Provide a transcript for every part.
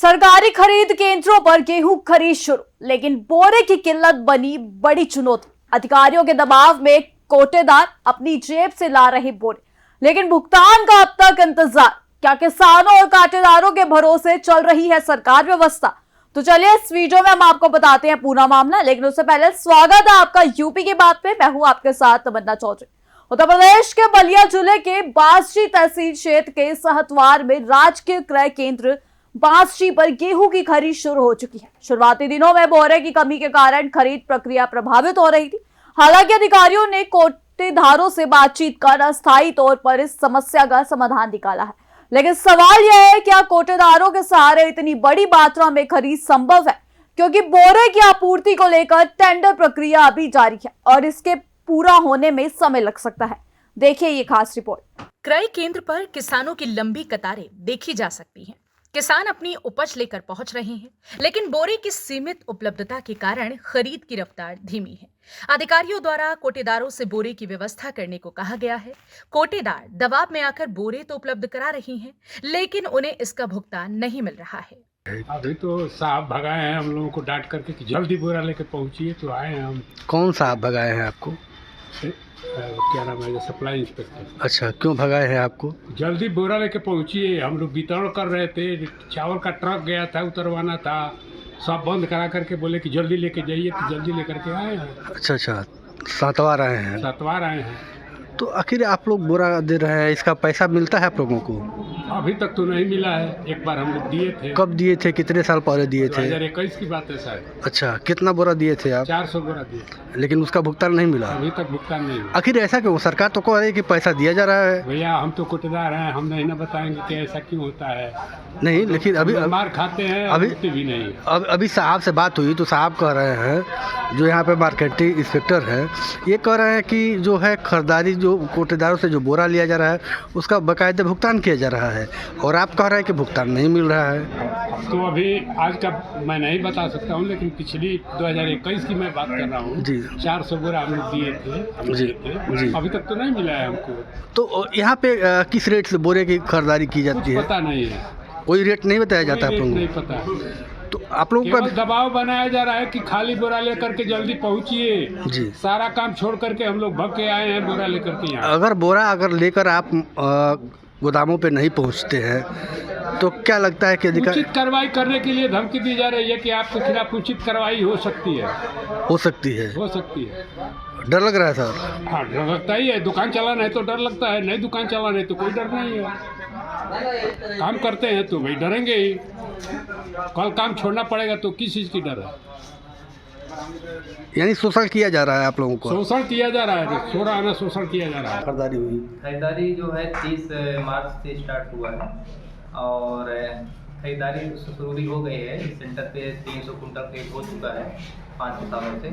सरकारी खरीद केंद्रों पर गेहूं खरीद शुरू, लेकिन बोरे की किल्लत बनी बड़ी चुनौती। अधिकारियों के दबाव में कोटेदार अपनी जेब से ला रहे बोरे, लेकिन भुगतान का अब तक इंतजार। क्या किसानों और काटेदारों के भरोसे चल रही है सरकार व्यवस्था? तो चलिए इस वीडियो में हम आपको बताते हैं पूरा मामला, लेकिन उससे पहले स्वागत है आपका यूपी की बात पे। मैं हूं आपके साथ तमन्ना चौधरी। उत्तर प्रदेश के बलिया जिले के बांसजी तहसील क्षेत्र के सहतवार में राजकीय क्रय केंद्र बांसजी पर गेहूं की खरीद शुरू हो चुकी है। शुरुआती दिनों में बोरे की कमी के कारण खरीद प्रक्रिया प्रभावित हो रही थी। हालांकि अधिकारियों ने कोटेदारों से बातचीत कर अस्थायी तौर पर इस समस्या का समाधान निकाला है। लेकिन सवाल यह है, क्या कोटेदारों के सहारे इतनी बड़ी मात्रा में खरीद संभव है? क्योंकि बोरे की आपूर्ति को लेकर टेंडर प्रक्रिया अभी जारी है और इसके पूरा होने में समय लग सकता है। देखिए ये खास रिपोर्ट। क्रय केंद्र पर किसानों की लंबी कतारें देखी जा सकती हैं। किसान अपनी उपज लेकर पहुंच रहे हैं, लेकिन बोरे की सीमित उपलब्धता के कारण खरीद की रफ्तार धीमी है। अधिकारियों द्वारा कोटेदारों से बोरे की व्यवस्था करने को कहा गया है। कोटेदार दबाव में आकर बोरे तो उपलब्ध करा रही हैं, लेकिन उन्हें इसका भुगतान नहीं मिल रहा है। अभी तो साहब भगाए हैं हम लोगों को डांट करके कि जल्दी बोरा लेके पहुंचिए, तो आए हैं हम। कौन साहब भगाए हैं आपको? क्या नाम है, सप्लाई इंस्पेक्टर। अच्छा, क्यों भगाए हैं आपको? जल्दी बोरा लेके पहुंचिए, हम लोग वितरण कर रहे थे, चावल का ट्रक गया था, उतरवाना था, सब बंद करा करके बोले कि जल्दी लेके जाइए, तो जल्दी लेकर के आए हैं। अच्छा, सातवार आए हैं। सातवार आए हैं। तो आखिर आप लोग बोरा दे रहे हैं, इसका पैसा मिलता है आप लोगों को? अभी तक तो नहीं मिला है। एक बार हम लोग दिए थे। कब दिए थे? कितने साल पहले दिए थे? 2021 की बात है शायद। अच्छा, कितना बोरा दिए थे आप? 400 बोरा दिए, लेकिन उसका भुगतान नहीं मिला? अभी तक भुगतान नहीं हुआ। आखिर ऐसा क्यों? सरकार तो कह रही है कि पैसा दिया जा रहा है। भैया हम तो कोटेदार हैं, हम नहीं ना बताएंगे कि ऐसा क्यों होता है। नहीं, लेकिन अभी मार खाते हैं, अभी भी नहीं। अभी साहब से बात हुई तो साहब कह रहे हैं, जो यहाँ पे मार्केटिंग इंस्पेक्टर हैं, ये कह रहे हैं कि जो है खरीदारी, जो कोटेदारों से जो बोरा लिया जा रहा है उसका बाकायदा भुगतान किया जा रहा है, और आप कह रहे हैं कि भुगतान नहीं मिल रहा है। तो अभी आज का मैं नहीं बता सकता हूँ, लेकिन पिछली 2021 की मैं बात कर रहा हूँ जी। 400 बोरा हम लोग दिए थे जी। अभी तक तो नहीं मिला है हमको। तो यहाँ पे किस रेट से बोरे की खरीदारी की जाती है? पता नहीं है, कोई रेट नहीं बताया जाता है आप लोगों को? नहीं पता। तो आप लोगों का दबाव बनाया जा रहा है कि खाली बोरा लेकर के जल्दी पहुंचिए जी। सारा काम छोड़ करके हम लोग भग के आए हैं बोरा लेकर के यहाँ। अगर बोरा लेकर आप गोदामों पे नहीं पहुंचते हैं तो क्या लगता है कि उचित कार्रवाई करने के लिए धमकी दी जा रही है कि आपके खिलाफ उचित कार्रवाई हो सकती है। हो सकती है। डर लग रहा है सर? हाँ, डर लगता ही है। दुकान चलाना है तो डर लगता है, नहीं दुकान चलाना है तो कोई डर नहीं है। काम करते हैं तो भाई डरेंगे ही। कल काम छोड़ना पड़ेगा तो किस चीज़ की डर है? यानी शोषण किया जा रहा है आप लोगों को? शोषण किया जा रहा है, शोषण किया जा रहा है। खरीदारी जो है 30 मार्च से स्टार्ट हुआ है और खरीदारी शुरू भी हो गई है। इस सेंटर पे 300 कुंटल खरीद हो चुका है 5 किसानों से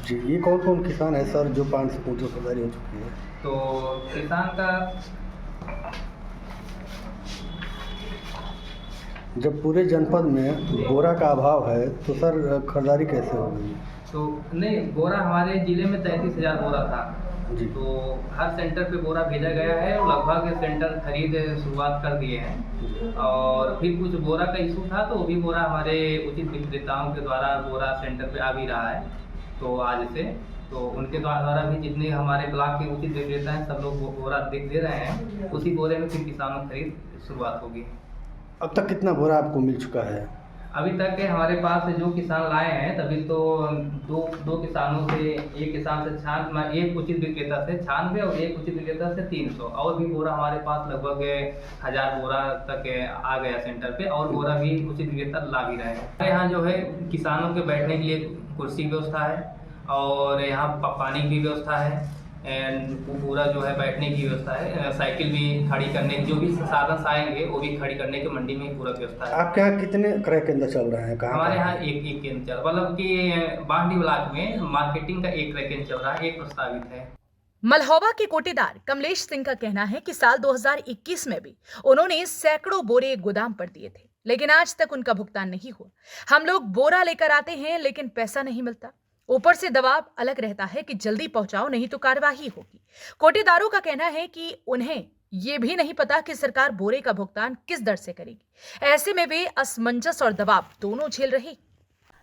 जी। ये कौन किसान है सर जो 500 कुंटल खरीदारी हो चुकी है? तो किसान का जब पूरे जनपद में बोरा का अभाव है तो सर खरीदारी कैसे होगी? तो नहीं, बोरा हमारे ज़िले में 33,000 बोरा था जी। तो हर सेंटर पे बोरा भेजा गया है और लगभग सेंटर खरीद शुरुआत कर दिए हैं। और फिर कुछ बोरा का इशू था तो वो भी बोरा हमारे उचित विक्रेताओं के द्वारा बोरा सेंटर पे आ भी रहा है। तो आज से तो उनके द्वारा भी जितने हमारे ब्लॉक के उचित विक्रेता हैं सब लोग बोरा दे रहे हैं। उसी बोरे में फिर किसानों की खरीद शुरुआत होगी। अब तक कितना बोरा आपको मिल चुका है? अभी तक के हमारे पास जो किसान लाए हैं तभी तो दो किसानों से, एक किसान से 96, एक उचित विक्रेता से 96 और एक उचित विक्रेता से 300, और भी बोरा हमारे पास लगभग 1000 बोरा तक आ गया सेंटर पे, और बोरा भी उचित विक्रेता ला भी रहे हैं। हमारे यहाँ जो है किसानों के बैठने के लिए कुर्सी की व्यवस्था है और यहाँ पानी की व्यवस्था है एंड पूरा जो है बैठने की व्यवस्था है। साइकिल भी खड़ी करने की, जो भी साधन आएंगे वो भी खड़ी करने की मंडी में पूरा व्यवस्था है। आपके यहाँ कितने क्रय केंद्र चल रहे हैं? हमारे यहाँ एक केंद्र चल, मतलब कि बांडी ब्लॉक में मार्केटिंग का एक क्रय केंद्र चल रहा है, एक प्रस्तावित है। मल्हौवा के कोटेदार कमलेश सिंह का कहना है कि साल 2021 में भी उन्होंने सैकड़ों बोरे गोदाम पर दिए थे, लेकिन आज तक उनका भुगतान नहीं हुआ। हम लोग बोरा लेकर आते हैं लेकिन पैसा नहीं मिलता। ऊपर से दबाव अलग रहता है कि जल्दी पहुंचाओ नहीं तो कार्यवाही होगी। कोटेदारों का कहना है कि उन्हें ये भी नहीं पता कि सरकार बोरे का भुगतान किस दर से करेगी। ऐसे में वे असमंजस और दबाव दोनों झेल रही।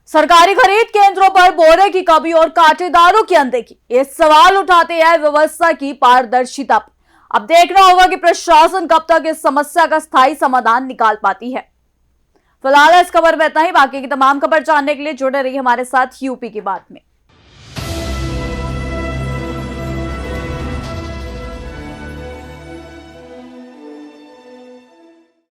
सरकारी खरीद केंद्रों पर बोरे की कमी और कांटेदारों की अनदेखी, ये सवाल उठाते हैं व्यवस्था की पारदर्शिता पर। अब देखना होगा कि प्रशासन कब तक इस समस्या का स्थायी समाधान निकाल पाती है। फिलहाल इस खबर में इतना ही। बाकी की तमाम खबर जानने के लिए जुड़े रहिए हमारे साथ यूपी की बात में।